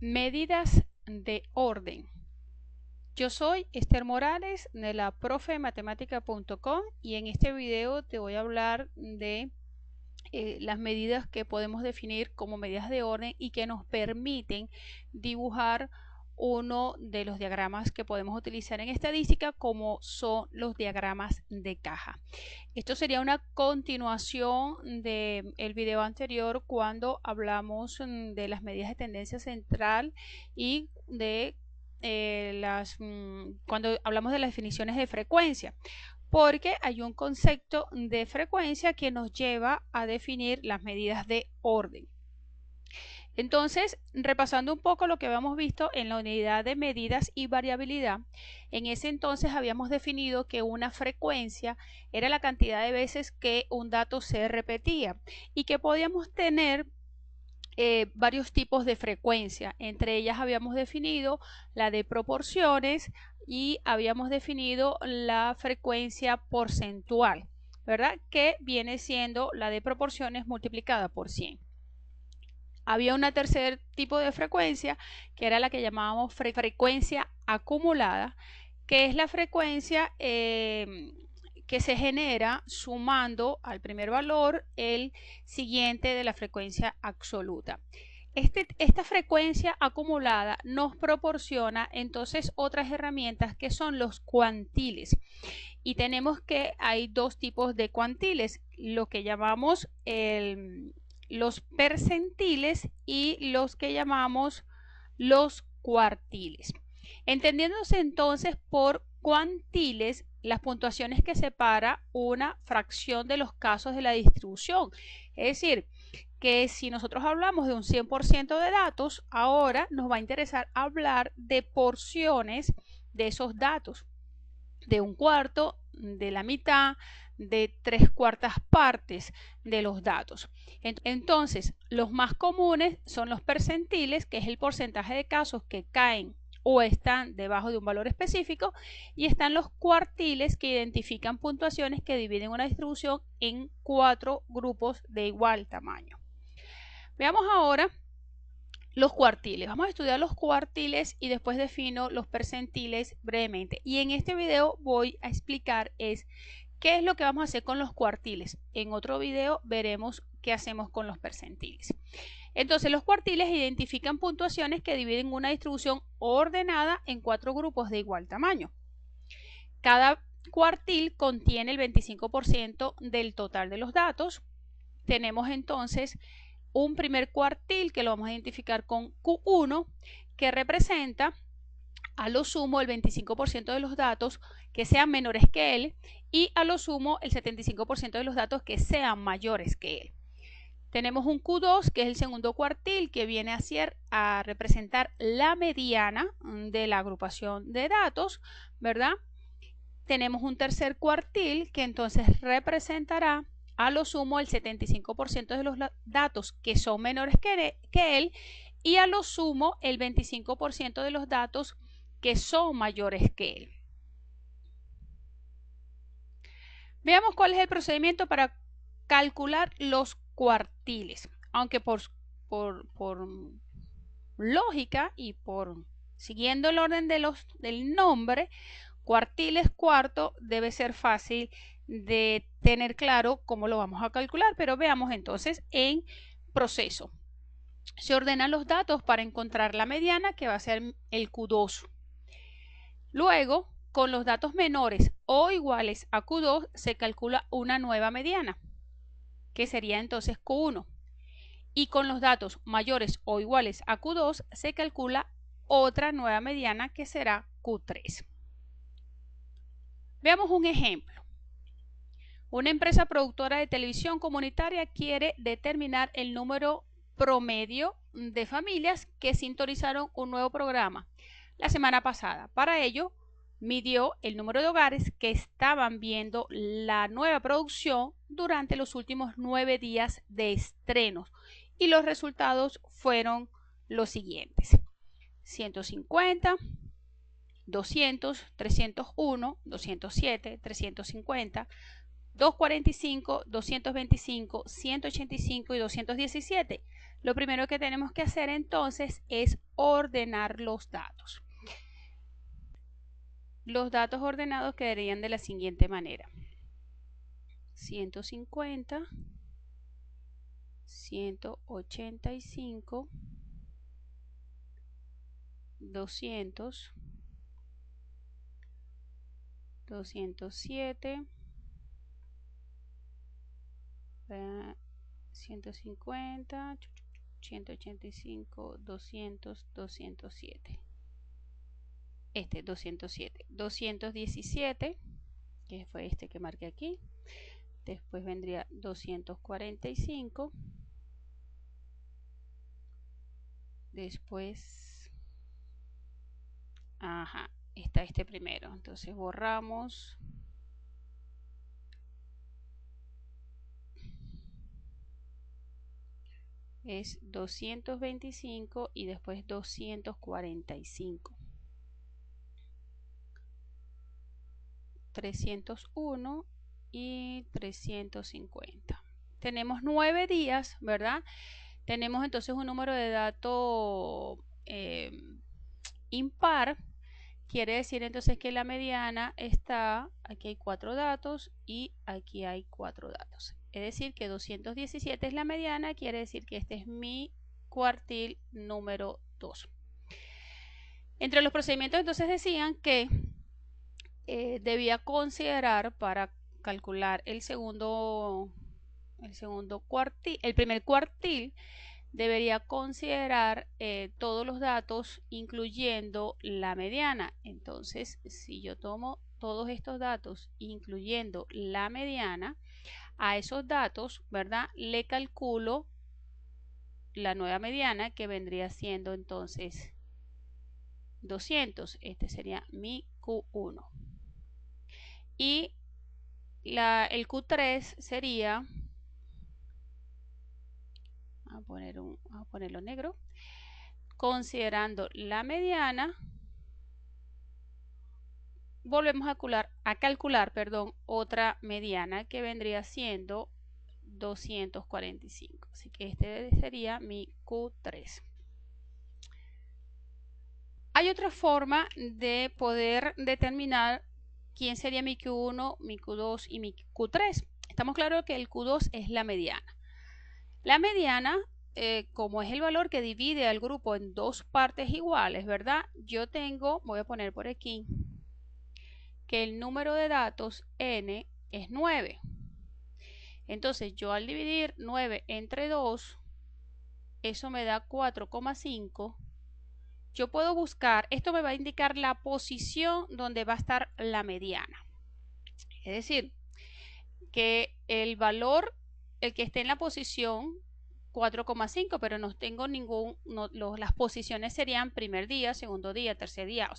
Medidas de orden. Yo soy Esther Morales de la profematemática.com y en este video te voy a hablar de las medidas que podemos definir como medidas de orden y que nos permiten dibujar uno de los diagramas que podemos utilizar en estadística, como son los diagramas de caja. Esto sería una continuación del video anterior cuando hablamos de las medidas de tendencia central y de cuando hablamos de las definiciones de frecuencia, porque hay un concepto de frecuencia que nos lleva a definir las medidas de orden. Entonces, repasando un poco lo que habíamos visto en la unidad de medidas y variabilidad, en ese entonces habíamos definido que una frecuencia era la cantidad de veces que un dato se repetía y que podíamos tener varios tipos de frecuencia. Entre ellas habíamos definido la de proporciones y habíamos definido la frecuencia porcentual, ¿verdad? Que viene siendo la de proporciones multiplicada por 100. Había un tercer tipo de frecuencia que era la que llamábamos frecuencia acumulada, que es la frecuencia que se genera sumando al primer valor el siguiente de la frecuencia absoluta. Esta frecuencia acumulada nos proporciona entonces otras herramientas que son los cuantiles. Y tenemos que hay dos tipos de cuantiles, lo que llamamos los percentiles y los que llamamos los cuartiles. Entendiéndose entonces por cuantiles las puntuaciones que separa una fracción de los casos de la distribución. Es decir, que si nosotros hablamos de un 100% de datos, ahora nos va a interesar hablar de porciones de esos datos, de un cuarto, de la mitad, de 3/4 partes de los datos. Entonces, los más comunes son los percentiles, que es el porcentaje de casos que caen o están debajo de un valor específico, y están los cuartiles, que identifican puntuaciones que dividen una distribución en 4 grupos de igual tamaño. Veamos ahora los cuartiles. Vamos a estudiar los cuartiles y después defino los percentiles brevemente. Y en este video voy a explicar qué es lo que vamos a hacer con los cuartiles. En otro video veremos qué hacemos con los percentiles. Entonces, los cuartiles identifican puntuaciones que dividen una distribución ordenada en 4 grupos de igual tamaño. Cada cuartil contiene el 25% del total de los datos. Tenemos entonces un primer cuartil que lo vamos a identificar con Q1, que representa a lo sumo el 25% de los datos que sean menores que él y a lo sumo el 75% de los datos que sean mayores que él. Tenemos un Q2, que es el segundo cuartil, que viene a representar la mediana de la agrupación de datos, ¿verdad? Tenemos un tercer cuartil, que entonces representará a lo sumo el 75% de los datos que son menores que él y a lo sumo el 25% de los datos que son mayores que él. Veamos cuál es el procedimiento para calcular los cuartiles, aunque por lógica y siguiendo el orden del nombre, cuartiles, cuarto, debe ser fácil de tener claro cómo lo vamos a calcular, pero veamos entonces en proceso. Se ordenan los datos para encontrar la mediana, que va a ser el Q2. Luego, con los datos menores o iguales a Q2 se calcula una nueva mediana, que sería entonces Q1. Y con los datos mayores o iguales a Q2 se calcula otra nueva mediana, que será Q3. Veamos un ejemplo. Una empresa productora de televisión comunitaria quiere determinar el número promedio de familias que sintonizaron un nuevo programa la semana pasada. Para ello, midió el número de hogares que estaban viendo la nueva producción durante los últimos 9 días de estrenos y los resultados fueron los siguientes: 150, 200, 301, 207, 350, 245, 225, 185 y 217. Lo primero que tenemos que hacer entonces es ordenar los datos. Los datos ordenados quedarían de la siguiente manera: 150, 185, 200, 207, 150, 185, 200, 207. 207, 217, que fue este que marqué aquí. Después vendría 245. Después, está este primero. Entonces borramos. Es 225 y después 245. 301 y 350. Tenemos 9 días, ¿verdad? Tenemos entonces un número de datos impar. Quiere decir entonces que la mediana está, aquí hay 4 datos y aquí hay 4 datos. Es decir que 217 es la mediana, quiere decir que este es mi cuartil número 2. Entre los procedimientos entonces decían que debía considerar para calcular el primer cuartil, debería considerar todos los datos incluyendo la mediana. Entonces, si yo tomo todos estos datos incluyendo la mediana, a esos datos, ¿verdad?, le calculo la nueva mediana, que vendría siendo entonces 200. Este sería mi Q1. Y el Q3 sería, vamos a ponerlo negro, considerando la mediana, volvemos a calcular, otra mediana que vendría siendo 245. Así que este sería mi Q3. Hay otra forma de poder determinar quién sería mi Q1, mi Q2 y mi Q3. Estamos claros que el Q2 es la mediana. La mediana, como es el valor que divide al grupo en dos partes iguales, ¿verdad? Yo tengo, voy a poner por aquí, que el número de datos n es 9. Entonces yo al dividir 9 entre 2, eso me da 4,5. Yo puedo buscar, esto me va a indicar la posición donde va a estar la mediana. Es decir, que el valor, el que esté en la posición 4,5, pero no tengo las posiciones serían primer día, segundo día, tercer día,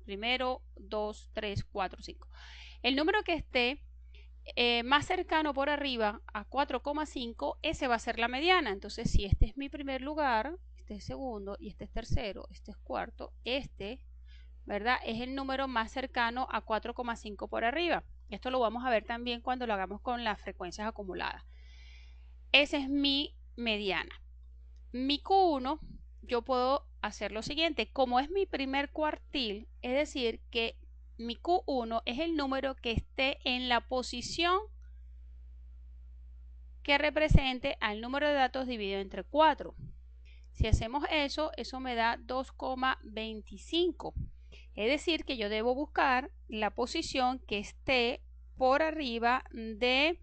primero, 2, 3, 4, 5. El número que esté más cercano por arriba a 4,5, ese va a ser la mediana. Entonces, si este es mi primer lugar, este es segundo y este es tercero, este es cuarto, ¿verdad?, es el número más cercano a 4,5 por arriba. Esto lo vamos a ver también cuando lo hagamos con las frecuencias acumuladas. Esa es mi mediana. Mi Q1, yo puedo hacer lo siguiente. Como es mi primer cuartil, es decir, que mi Q1 es el número que esté en la posición que represente al número de datos dividido entre 4. Si hacemos eso, eso me da 2,25. Es decir, que yo debo buscar la posición que esté por arriba de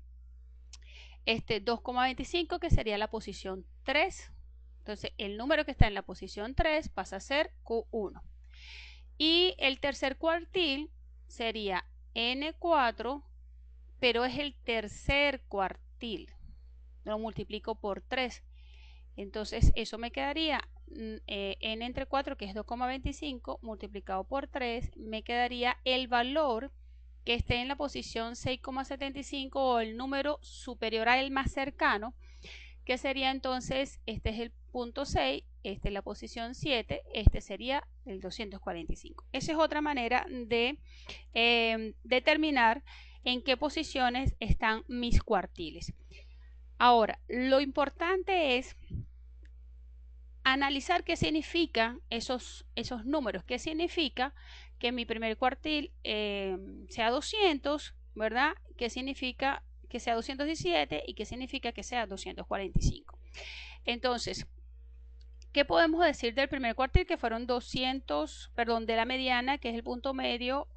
2,25, que sería la posición 3. Entonces, el número que está en la posición 3 pasa a ser Q1. Y el tercer cuartil sería N4, pero es el tercer cuartil. Lo multiplico por 3. Entonces, eso me quedaría N entre 4, que es 2,25, multiplicado por 3, me quedaría el valor que esté en la posición 6,75 o el número superior al más cercano, que sería entonces, este es el punto 6, este es la posición 7, este sería el 245. Esa es otra manera de determinar en qué posiciones están mis cuartiles. Ahora, lo importante es analizar qué significan esos números, qué significa que mi primer cuartil sea 200, ¿verdad? ¿Qué significa que sea 217 y qué significa que sea 245? Entonces, ¿qué podemos decir del primer cuartil? Que fueron 200, perdón, de la mediana, que es el punto medio,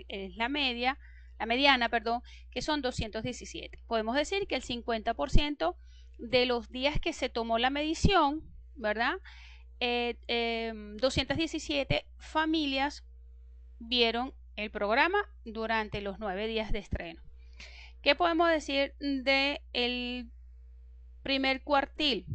es la mediana, perdón, que son 217. Podemos decir que el 50% de los días que se tomó la medición, ¿verdad? 217 familias vieron el programa durante los 9 días de estreno. ¿Qué podemos decir del primer cuartil?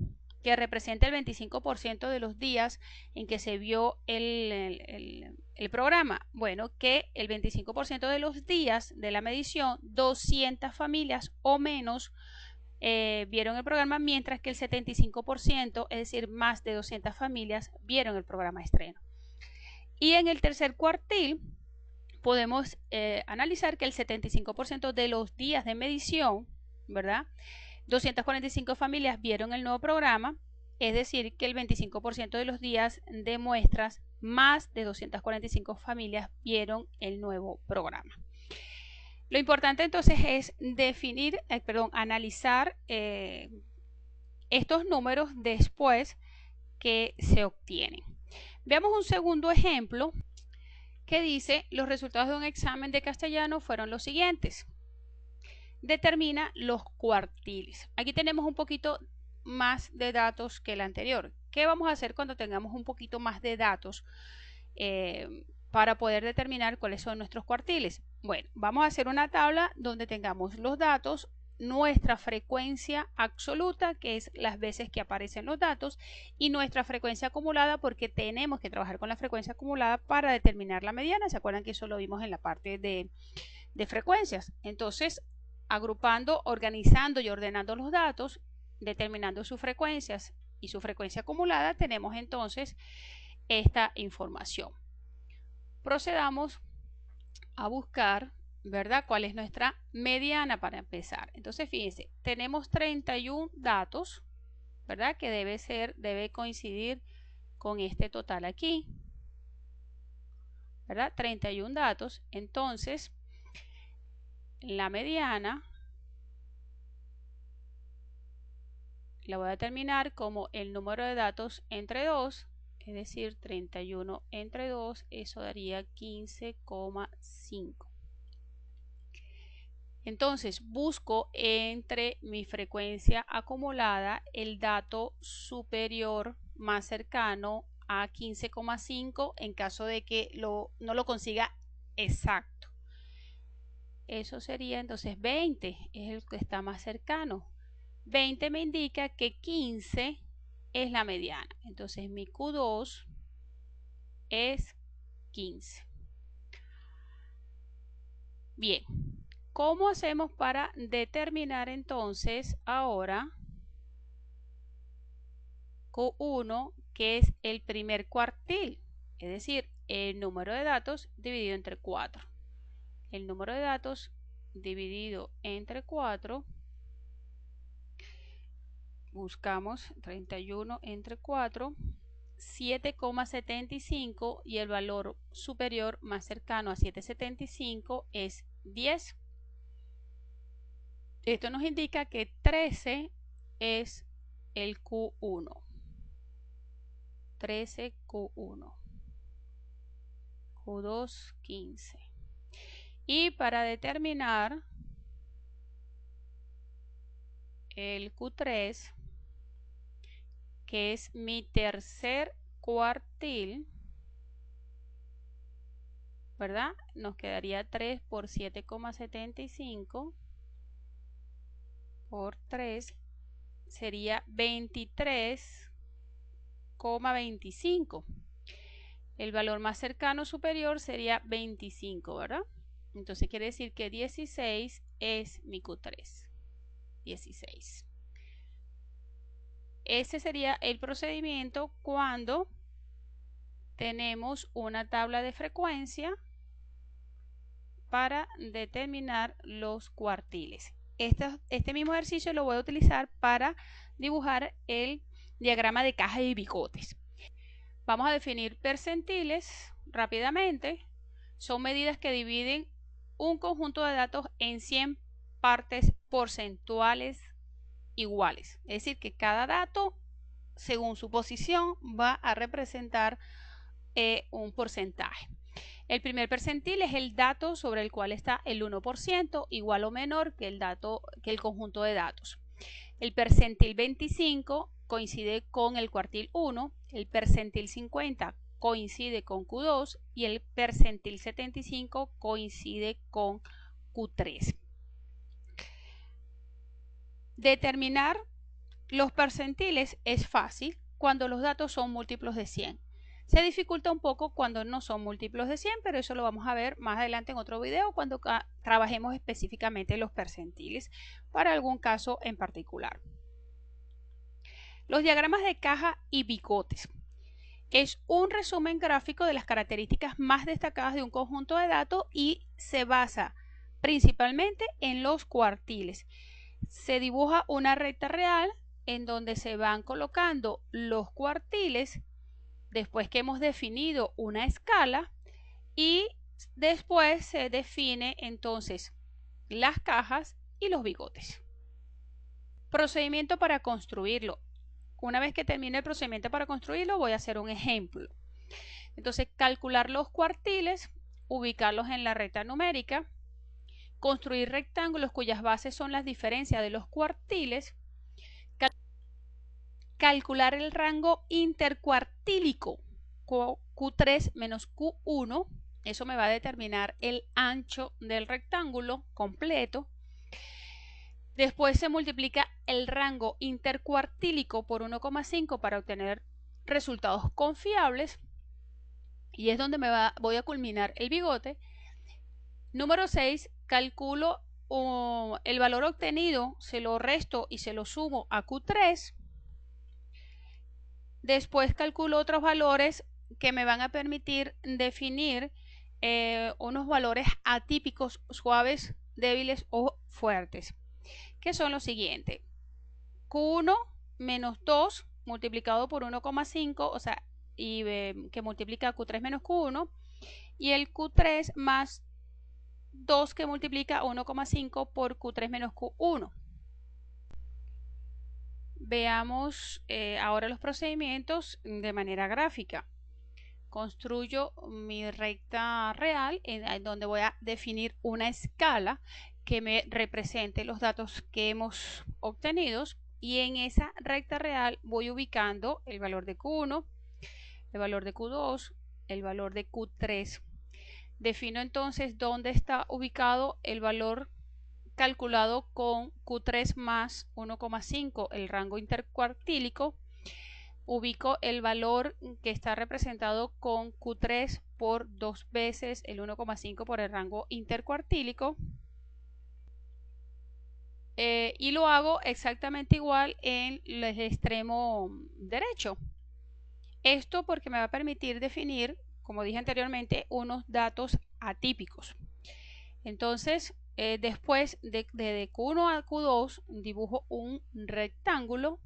Que representa el 25% de los días en que se vio el programa. Bueno, que el 25% de los días de la medición, 200 familias o menos vieron el programa, mientras que el 75%, es decir, más de 200 familias, vieron el programa de estreno. Y en el tercer cuartil podemos analizar que el 75% de los días de medición, ¿verdad? 245 familias vieron el nuevo programa, es decir, que el 25% de los días de muestras, más de 245 familias vieron el nuevo programa. Lo importante entonces es analizar estos números después que se obtienen. Veamos un segundo ejemplo que dice: los resultados de un examen de castellano fueron los siguientes. Determina los cuartiles. Aquí tenemos un poquito más de datos que el anterior. ¿Qué vamos a hacer cuando tengamos un poquito más de datos para poder determinar cuáles son nuestros cuartiles? Bueno, vamos a hacer una tabla donde tengamos los datos, nuestra frecuencia absoluta, que es las veces que aparecen los datos, y nuestra frecuencia acumulada, porque tenemos que trabajar con la frecuencia acumulada para determinar la mediana. ¿Se acuerdan que eso lo vimos en la parte de frecuencias? Entonces, agrupando, organizando y ordenando los datos, determinando sus frecuencias y su frecuencia acumulada, tenemos entonces esta información. Procedamos a buscar, ¿verdad?, cuál es nuestra mediana para empezar. Entonces, fíjense, tenemos 31 datos, ¿verdad?, que debe coincidir con este total aquí, ¿verdad? 31 datos. Entonces, la mediana la voy a determinar como el número de datos entre 2, es decir, 31 entre 2, eso daría 15,5. Entonces, busco entre mi frecuencia acumulada el dato superior más cercano a 15,5 en caso de que no lo consiga exacto. Eso sería entonces 20, es el que está más cercano. 20 me indica que 15 es la mediana. Entonces mi Q2 es 15. Bien, ¿cómo hacemos para determinar entonces ahora Q1, que es el primer cuartil? Es decir, el número de datos dividido entre 4. El número de datos dividido entre 4. Buscamos 31 entre 4, 7,75, y el valor superior más cercano a 7,75 es 10. Esto nos indica que 13 es el Q1. 13 Q1. Q2 15. Y para determinar el Q3, que es mi tercer cuartil, ¿verdad? Nos quedaría 3 por 7,75 por 3, sería 23,25. El valor más cercano superior sería 25, ¿verdad? Entonces quiere decir que 16 es mi Q3. 16. Ese sería el procedimiento cuando tenemos una tabla de frecuencia para determinar los cuartiles. Este mismo ejercicio lo voy a utilizar para dibujar el diagrama de caja y bigotes. Vamos a definir percentiles rápidamente. Son medidas que dividen un conjunto de datos en 100 partes porcentuales iguales. Es decir, que cada dato, según su posición, va a representar un porcentaje. El primer percentil es el dato sobre el cual está el 1%, igual o menor que el conjunto de datos. El percentil 25 coincide con el cuartil 1, el percentil 50 coincide con Q2 y el percentil 75 coincide con Q3. Determinar los percentiles es fácil cuando los datos son múltiplos de 100. Se dificulta un poco cuando no son múltiplos de 100, pero eso lo vamos a ver más adelante en otro video cuando trabajemos específicamente los percentiles para algún caso en particular. Los diagramas de caja y bigotes. Es un resumen gráfico de las características más destacadas de un conjunto de datos y se basa principalmente en los cuartiles. Se dibuja una recta real en donde se van colocando los cuartiles después que hemos definido una escala y después se define entonces las cajas y los bigotes. Procedimiento para construirlo. Una vez que termine el procedimiento para construirlo, voy a hacer un ejemplo. Entonces, calcular los cuartiles, ubicarlos en la recta numérica, construir rectángulos cuyas bases son las diferencias de los cuartiles, calcular el rango intercuartílico Q3 menos Q1, eso me va a determinar el ancho del rectángulo completo. Después se multiplica el rango intercuartílico por 1,5 para obtener resultados confiables y es donde voy a culminar el bigote. Número 6, calculo el valor obtenido, se lo resto y se lo sumo a Q3. Después calculo otros valores que me van a permitir definir unos valores atípicos, suaves, débiles o fuertes, que son los siguientes. Q1 menos 2 multiplicado por 1,5, o sea, que multiplica Q3 menos Q1, y el Q3 más 2 que multiplica 1,5 por Q3 menos Q1. Veamos ahora los procedimientos de manera gráfica. Construyo mi recta real en donde voy a definir una escala que me represente los datos que hemos obtenido y en esa recta real voy ubicando el valor de Q1, el valor de Q2, el valor de Q3. Defino entonces dónde está ubicado el valor calculado con Q3 más 1,5, el rango intercuartílico. Ubico el valor que está representado con Q3 por 2 veces el 1,5 por el rango intercuartílico. Y lo hago exactamente igual en el extremo derecho. Esto porque me va a permitir definir, como dije anteriormente, unos datos atípicos. Entonces, después de Q1 a Q2 dibujo un rectángulo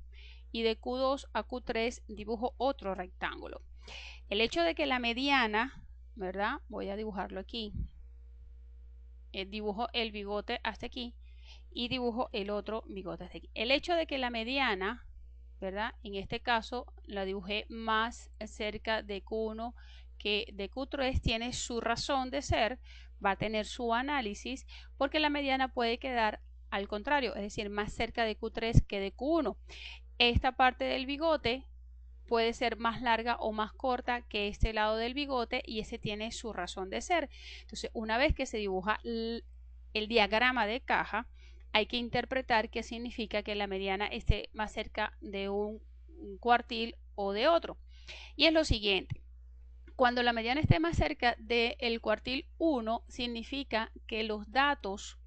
y de Q2 a Q3 dibujo otro rectángulo. El hecho de que la mediana, ¿verdad? Voy a dibujarlo aquí. Dibujo el bigote hasta aquí y dibujo el otro bigote hasta aquí. El hecho de que la mediana, ¿verdad? En este caso la dibujé más cerca de Q1 que de Q3 tiene su razón de ser, va a tener su análisis porque la mediana puede quedar al contrario, es decir, más cerca de Q3 que de Q1. Esta parte del bigote puede ser más larga o más corta que este lado del bigote y ese tiene su razón de ser. Entonces, una vez que se dibuja el diagrama de caja, hay que interpretar qué significa que la mediana esté más cerca de un cuartil o de otro. Y es lo siguiente. Cuando la mediana esté más cerca del cuartil 1, significa que los datos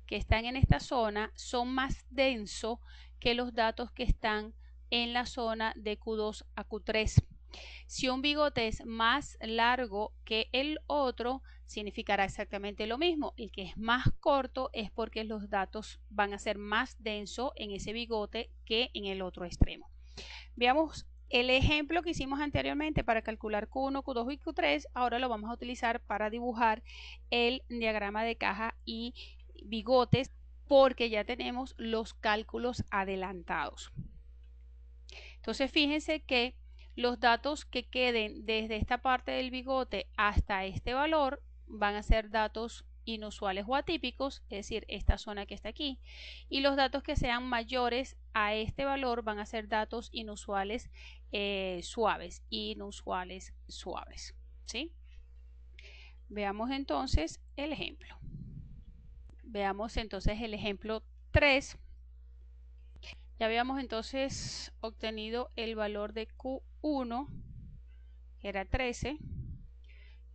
que están en esta zona son más densos que los datos que están en la zona de Q2 a Q3. Si un bigote es más largo que el otro, significará exactamente lo mismo. El que es más corto es porque los datos van a ser más densos en ese bigote que en el otro extremo. Veamos el ejemplo que hicimos anteriormente para calcular Q1, Q2 y Q3. Ahora lo vamos a utilizar para dibujar el diagrama de caja y bigotes, porque ya tenemos los cálculos adelantados. Entonces fíjense que los datos que queden desde esta parte del bigote hasta este valor van a ser datos inusuales o atípicos, es decir, esta zona que está aquí, y los datos que sean mayores a este valor van a ser datos inusuales suaves, ¿sí? Veamos entonces el ejemplo. Veamos entonces el ejemplo 3. Ya habíamos entonces obtenido el valor de Q1, que era 13,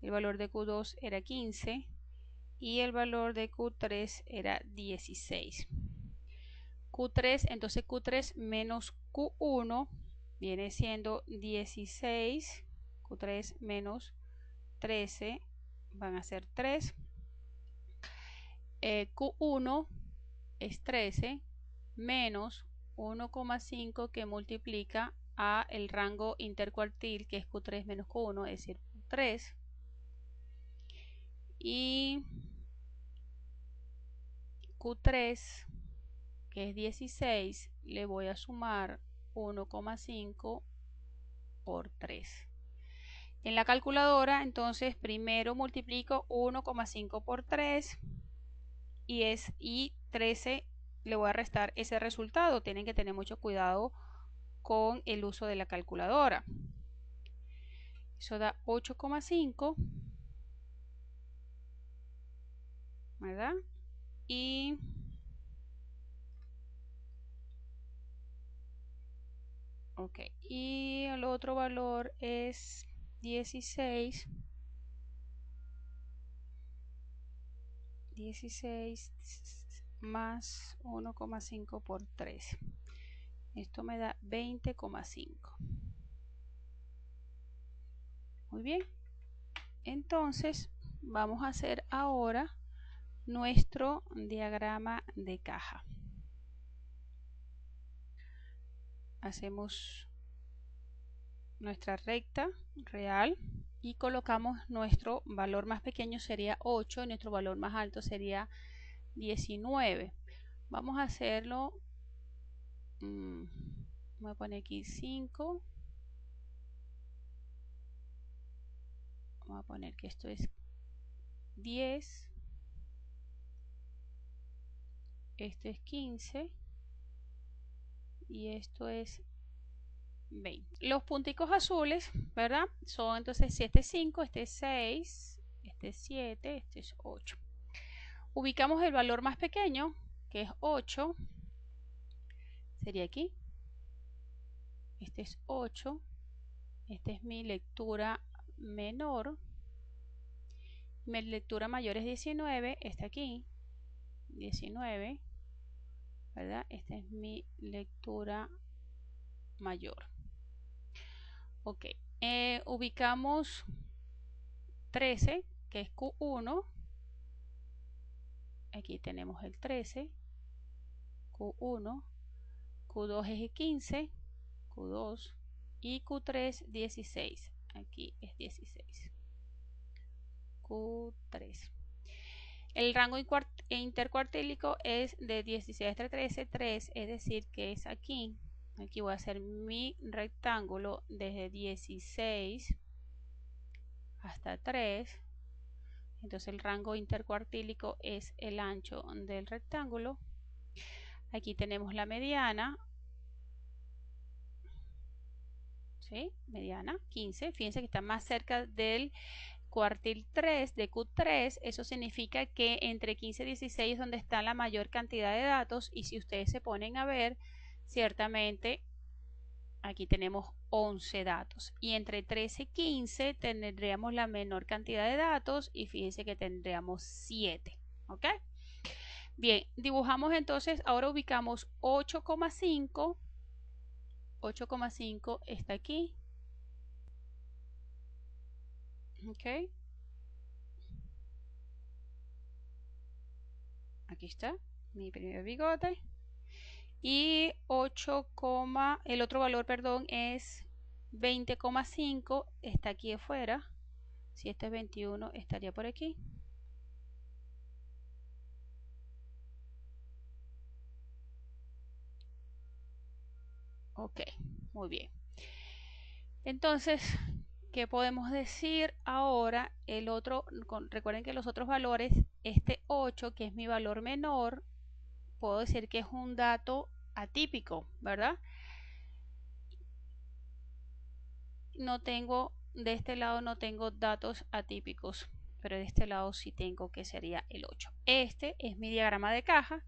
el valor de Q2 era 15 y el valor de Q3 era 16. Q3, entonces Q3 menos Q1 viene siendo 16, Q3 menos 13 van a ser 3, Q1 es 13 menos 1,5 que multiplica a el rango intercuartil, que es Q3 menos Q1, es decir, 3. Y Q3, que es 16, le voy a sumar 1,5 por 3. En la calculadora, entonces, primero multiplico 1,5 por 3 y 13 le voy a restar ese resultado. Tienen que tener mucho cuidado con el uso de la calculadora. Eso da 8,5, ¿verdad? Y ok, y el otro valor es 16 más 1,5 por 3. Esto me da 20,5. Muy bien. Entonces vamos a hacer ahora nuestro diagrama de caja. Hacemos nuestra recta real y colocamos nuestro valor más pequeño sería 8 y nuestro valor más alto sería 19. Vamos a hacerlo, voy a poner aquí 5, vamos a poner que esto es 10, esto es 15 y esto es 20. Los punticos azules, ¿verdad? Son entonces, si este es 5, este es 6, este es 7, este es 8. Ubicamos el valor más pequeño, que es 8, sería aquí. Este es 8, esta es mi lectura menor. Mi lectura mayor es 19, está aquí, 19, ¿verdad? Esta es mi lectura mayor. Ok, ubicamos 13, que es Q1. Aquí tenemos el 13, Q1, Q2 es el 15, Q2 y Q3 16. Aquí es 16. Q3. El rango intercuartílico es de 16 hasta 13, 3, es decir, que es aquí. Aquí voy a hacer mi rectángulo desde 16 hasta 3. Entonces el rango intercuartílico es el ancho del rectángulo. Aquí tenemos la mediana. ¿Sí? Mediana, 15. Fíjense que está más cerca del cuartil 3 de Q3. Eso significa que entre 15 y 16 es donde está la mayor cantidad de datos. Y si ustedes se ponen a ver, ciertamente aquí tenemos 11 datos. Y entre 13 y 15 tendríamos la menor cantidad de datos. Y fíjense que tendríamos 7. ¿Ok? Bien, dibujamos entonces, ahora ubicamos 8,5. 8,5 está aquí. Ok. Aquí está mi primer bigote. y 8, el otro valor, perdón, es 20,5, está aquí afuera. Si este es 21, estaría por aquí. Ok, muy bien. Entonces, ¿qué podemos decir ahora? El otro, recuerden que los otros valores, este 8, que es mi valor menor, puedo decir que es un dato atípico, ¿verdad? No tengo, de este lado no tengo datos atípicos, pero de este lado sí tengo, que sería el 8. Este es mi diagrama de caja.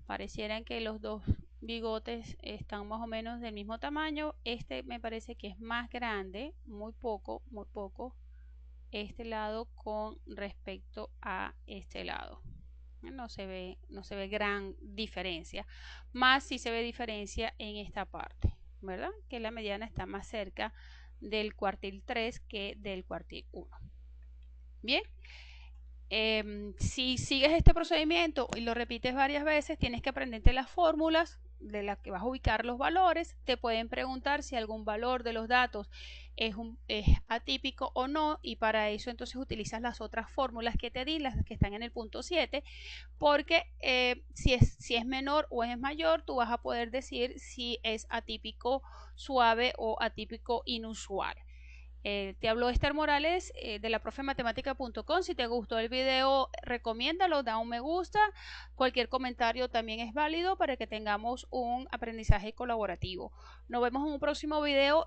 Parecieran que los dos bigotes están más o menos del mismo tamaño. Este me parece que es más grande, muy poco, este lado con respecto a este lado. No se ve gran diferencia, más si se ve diferencia en esta parte, ¿verdad? Que la mediana está más cerca del cuartil 3 que del cuartil 1. Bien. Si sigues este procedimiento y lo repites varias veces, tienes que aprenderte las fórmulas de las que vas a ubicar los valores. Te pueden preguntar si algún valor de los datos es atípico o no, y para eso entonces utilizas las otras fórmulas que te di, las que están en el punto 7, porque si es menor o es mayor, tú vas a poder decir si es atípico suave o atípico inusual. Te habló Esther Morales de la profematemática.com. Si te gustó el video, recomiéndalo, da un me gusta. Cualquier comentario también es válido para que tengamos un aprendizaje colaborativo. Nos vemos en un próximo video.